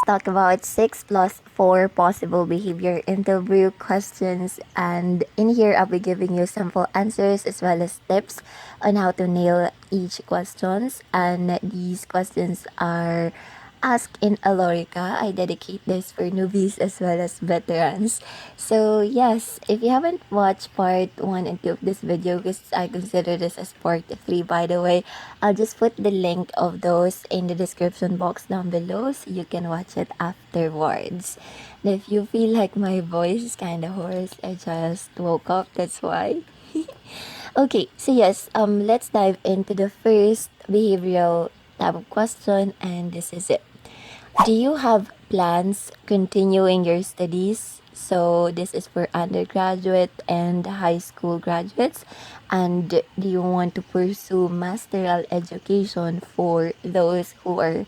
talk about 6 plus 4 possible behavior interview questions. And in here, I'll be giving you sample answers as well as tips on how to nail each questions. And these questions are asked in Alorica. I dedicate this for newbies as well as veterans. So yes, if you haven't watched part 1 and 2 of this video, because I consider this as part 3 by the way, I'll just put the link of those in the description box down below so you can watch it afterwards. And if you feel like my voice is kind of hoarse, I just woke up, that's why. Okay, so yes, let's dive into the first behavioral type of question, and this is it. Do you have plans continuing your studies? So this is for undergraduate and high school graduates. And do you want to pursue masteral education for those who are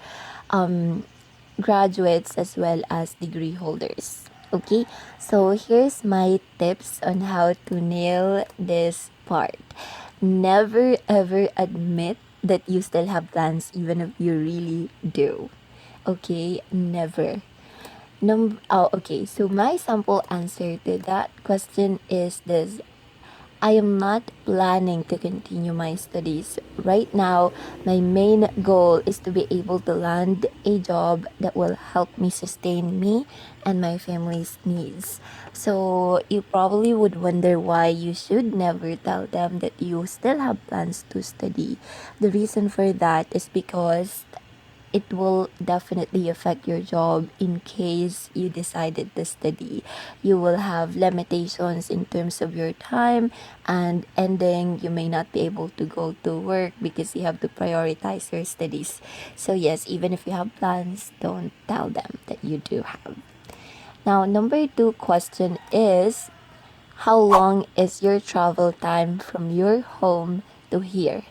graduates as well as degree holders? Okay, so here's my tips on how to nail this part. Never ever admit that you still have plans even if you really do. Okay, never. Okay, so my sample answer to that question is this. I am not planning to continue my studies. Right now, my main goal is to be able to land a job that will help me sustain me and my family's needs. So, you probably would wonder why you should never tell them that you still have plans to study. The reason for that is because it will definitely affect your job in case you decided to study. You will have limitations in terms of your time, and ending, you may not be able to go to work because you have to prioritize your studies. So, yes, even if you have plans, don't tell them that you do have. Now, number two question is, how long is your travel time from your home to here?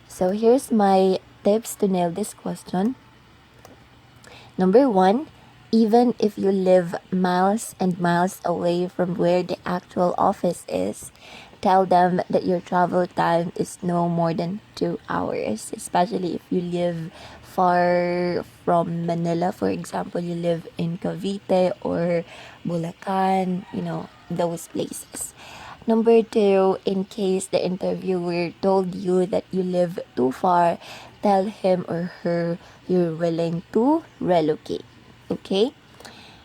So, here's my tips to nail this question. Number one, even if you live miles and miles away from where the actual office is, tell them that your travel time is no more than 2 hours, especially if you live far from Manila. For example, you live in Cavite or Bulacan, those places. Number two, in case the interviewer told you that you live too far, tell him or her you're willing to relocate. Okay?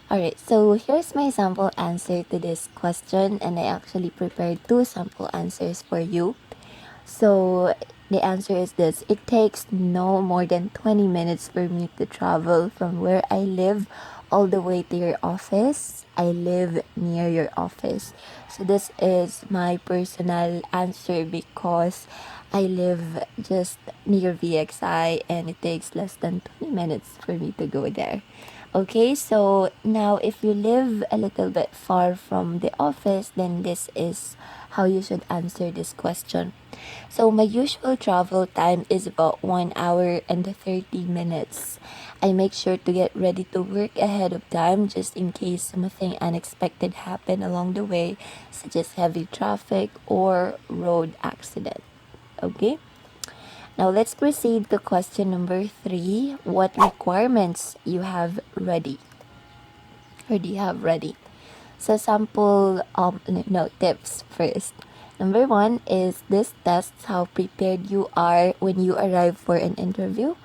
Alright, so here's my sample answer to this question, and I actually prepared two sample answers for you. So the answer is this. It takes no more than 20 minutes for me to travel from where I live all the way to your office. I live near your office. So this is my personal answer because I live just near VXI and it takes less than 20 minutes for me to go there. Okay, so now if you live a little bit far from the office, then this is how you should answer this question. So my usual travel time is about 1 hour and 30 minutes. I make sure to get ready to work ahead of time just in case something unexpected happen along the way, such as heavy traffic or road accident. Okay? Now let's proceed to question number 3. What requirements you have ready? Or do you have ready? So sample tips first. Number 1 is this tests how prepared you are when you arrive for an interview.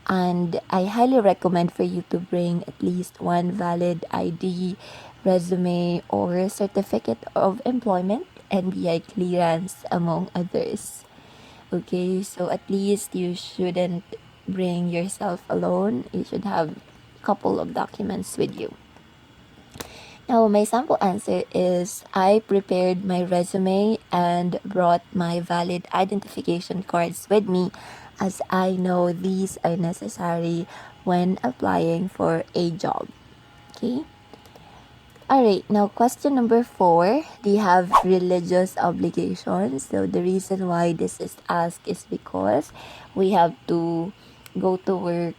And I highly recommend for you to bring at least one valid ID, resume, or certificate of employment, NBI clearance, among others. Okay, so at least you shouldn't bring yourself alone. You should have a couple of documents with you. Now, my sample answer is I prepared my resume and brought my valid identification cards with me as I know these are necessary when applying for a job. Okay? Alright, now question number 4. Do you have religious obligations? So the reason why this is asked is because we have to go to work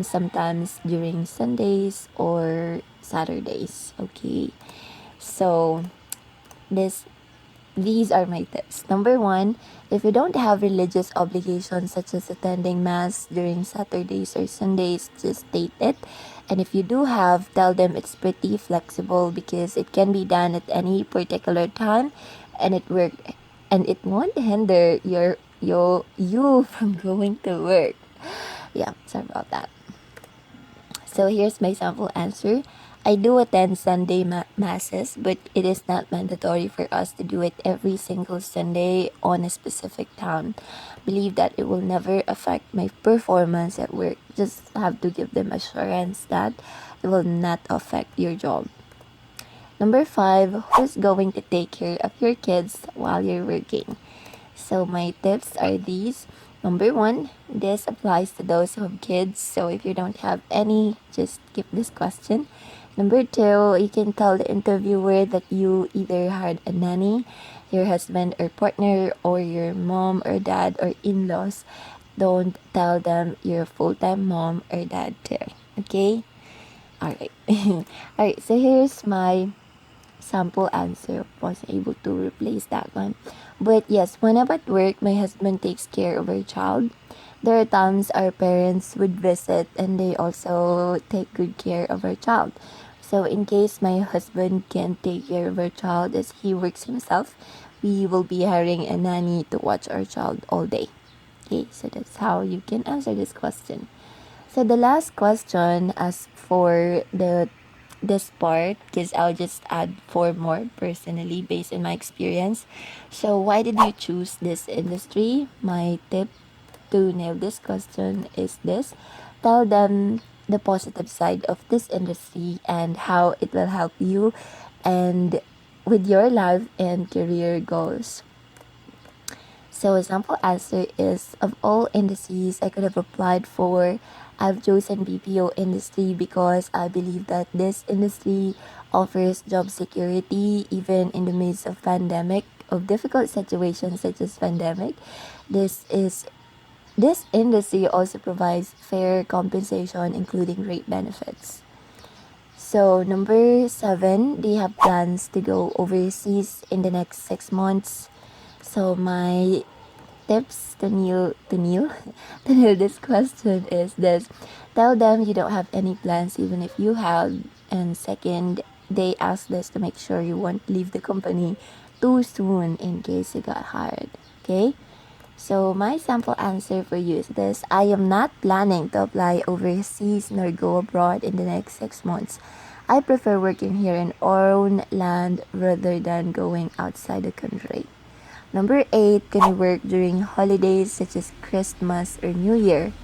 sometimes during Sundays or Saturdays. Okay. So these are my tips. Number 1, if you don't have religious obligations such as attending mass during Saturdays or Sundays, just state it. And if you do have, tell them it's pretty flexible because it can be done at any particular time, and it won't hinder you from going to work. Yeah, sorry about that. So here's my sample answer. I do attend Sunday masses, but it is not mandatory for us to do it every single Sunday on a specific town. Believe that it will never affect my performance at work. Just have to give them assurance that it will not affect your job. Number 5, who's going to take care of your kids while you're working? So my tips are these. Number 1, this applies to those who have kids. So if you don't have any, just skip this question. Number 2, you can tell the interviewer that you either hired a nanny, your husband or partner, or your mom or dad or in-laws. Don't tell them you're a full-time mom or dad too. Okay? Alright. Alright, so here's my sample answer. Wasn't able to replace that one. But yes, when I'm at work, my husband takes care of our child. There are times our parents would visit and they also take good care of our child. So in case my husband can't take care of our child as he works himself, we will be hiring a nanny to watch our child all day. Okay, so that's how you can answer this question. So the last question, as for this part, because I'll just add 4 more personally based on my experience. So why did you choose this industry? My tip to nail this question is this: tell them the positive side of this industry and how it will help you and with your life and career goals. So example answer is, of all industries I could have applied for, I've chosen BPO industry because I believe that this industry offers job security even in the midst of pandemic, of difficult situations such as pandemic. This is this industry also provides fair compensation including great benefits. So number 7, they have plans to go overseas in the next 6 months. So my tips to Neil this question is this: tell them you don't have any plans even if you have. And second, they ask this to make sure you won't leave the company too soon in case you got hired. Okay, so my sample answer for you is this: I am not planning to apply overseas nor go abroad in the next 6 months. I prefer working here in our own land rather than going outside the country. Number 8, can you work during holidays such as Christmas or New Year?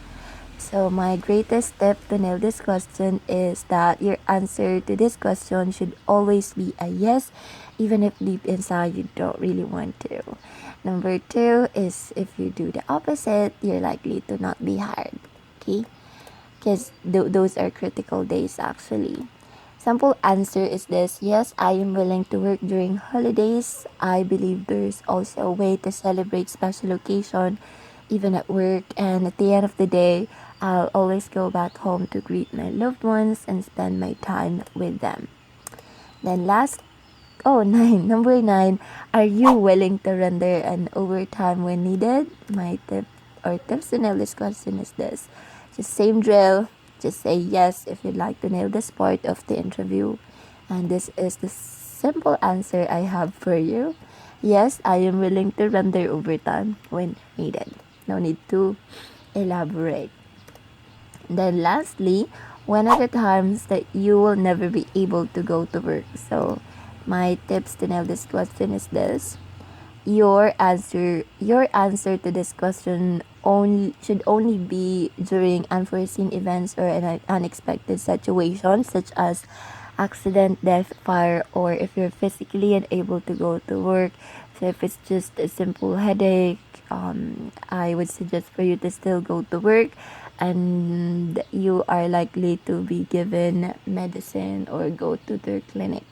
So my greatest tip to nail this question is that your answer to this question should always be a yes, even if deep inside you don't really want to. Number 2 is, if you do the opposite, you're likely to not be hired. Okay? Because those are critical days actually. Sample answer is this: yes, I am willing to work during holidays. I believe there's also a way to celebrate special occasion even at work, and at the end of the day, I'll always go back home to greet my loved ones and spend my time with them. Then last, oh, 9, number 9, are you willing to render an overtime when needed? My tip or tips to nail this question is this: just same drill, just say yes if you'd like to nail this part of the interview. And this is the simple answer I have for you. Yes, I am willing to render overtime when needed. No need to elaborate. Then lastly, when are the times that you will never be able to go to work? So my tips to nail this question is this: your answer to this question only should only be during unforeseen events or an unexpected situations such as accident, death, fire, or if you're physically unable to go to work. So if it's just a simple headache, I would suggest for you to still go to work, and you are likely to be given medicine or go to their clinic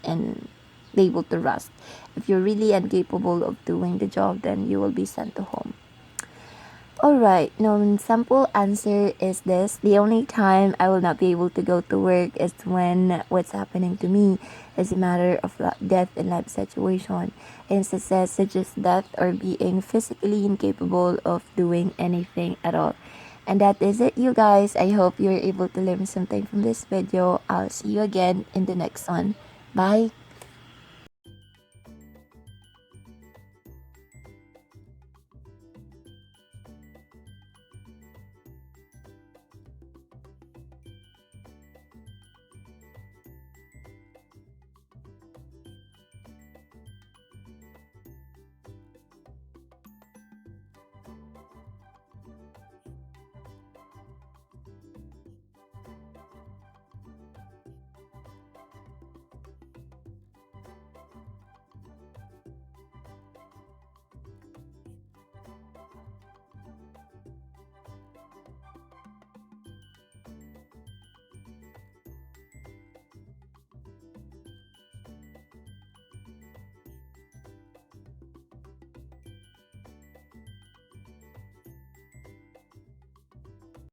and be able to rest. If you're really incapable of doing the job, then you will be sent to home. Alright, now sample answer is this: the only time I will not be able to go to work is when what's happening to me is a matter of death and life situation. Instances such as death or being physically incapable of doing anything at all. And that is it, you guys. I hope you're able to learn something from this video. I'll see you again in the next one. Bye.